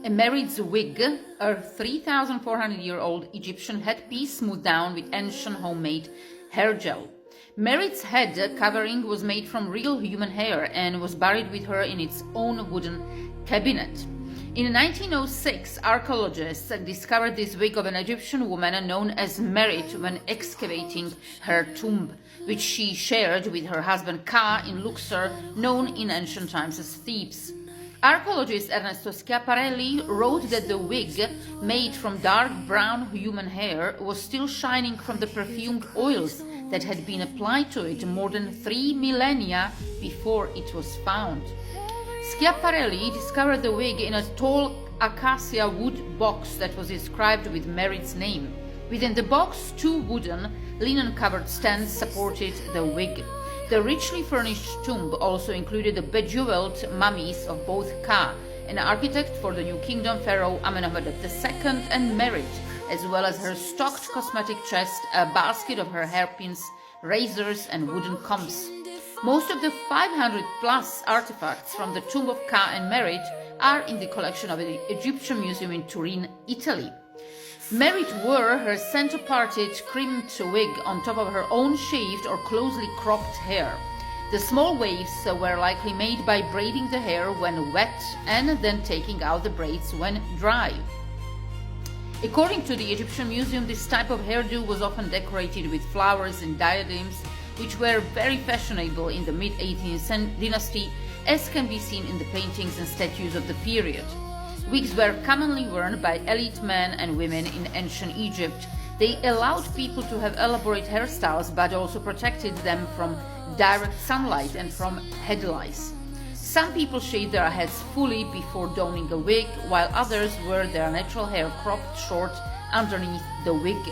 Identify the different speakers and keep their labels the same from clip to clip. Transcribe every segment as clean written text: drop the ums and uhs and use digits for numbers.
Speaker 1: A Merit's wig, a 3,400-year-old Egyptian headpiece smoothed down with ancient homemade hair gel. Merit's head covering was made from real human hair and was buried with her in its own wooden cabinet. In 1906, archaeologists discovered this wig of an Egyptian woman known as Merit when excavating her tomb, which she shared with her husband Ka in Luxor, known in ancient times as Thebes. Archaeologist Ernesto Schiaparelli wrote that the wig, made from dark brown human hair, was still shining from the perfumed oils that had been applied to it more than 3 millennia before it was found. Schiaparelli discovered the wig in a tall acacia wood box that was inscribed with Merit's name. Within the box, 2 wooden, linen-covered stands supported the wig. The richly furnished tomb also included the bejeweled mummies of both Ka, an architect for the New Kingdom pharaoh Amenhotep II, and Merit, as well as her stocked cosmetic chest, a basket of her hairpins, razors, and wooden combs. Most of the 500-plus artifacts from the tomb of Ka and Merit are in the collection of the Egyptian Museum in Turin, Italy. Merit wore her center-parted crimped wig on top of her own shaved or closely cropped hair. The small waves were likely made by braiding the hair when wet and then taking out the braids when dry. According to the Egyptian Museum, this type of hairdo was often decorated with flowers and diadems, which were very fashionable in the mid-18th dynasty, as can be seen in the paintings and statues of the period. Wigs were commonly worn by elite men and women in ancient Egypt. They allowed people to have elaborate hairstyles, but also protected them from direct sunlight and from head lice. Some people shaved their heads fully before donning a wig, while others wore their natural hair cropped short underneath the wig.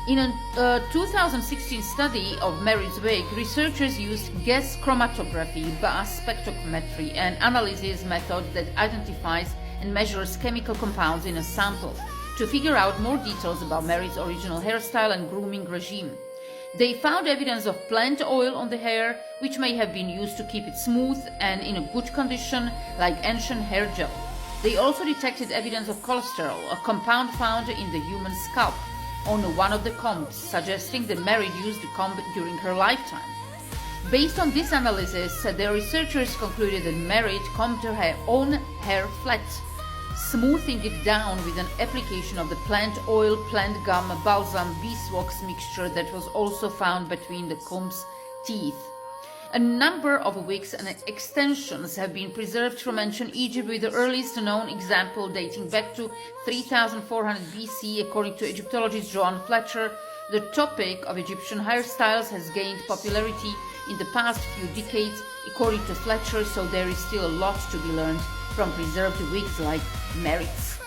Speaker 1: In a 2016 study of Merit's wig, researchers used gas chromatography, gas spectrometry, an analysis method that identifies and measures chemical compounds in a sample to figure out more details about Merit's original hairstyle and grooming regime. They found evidence of plant oil on the hair, which may have been used to keep it smooth and in a good condition, like ancient hair gel. They also detected evidence of cholesterol, a compound found in the human scalp, on one of the combs, suggesting that Merit used the comb during her lifetime. Based on this analysis, the researchers concluded that Merit combed her own hair flat, smoothing it down with an application of the plant oil, plant gum, balsam, beeswax mixture that was also found between the comb's teeth. A number of wigs and extensions have been preserved from ancient Egypt, with the earliest known example dating back to 3400 BC. According to Egyptologist Joan Fletcher, the topic of Egyptian hairstyles has gained popularity in the past few decades, according to Fletcher, so there is still a lot to be learned from preserved wigs like Merit's.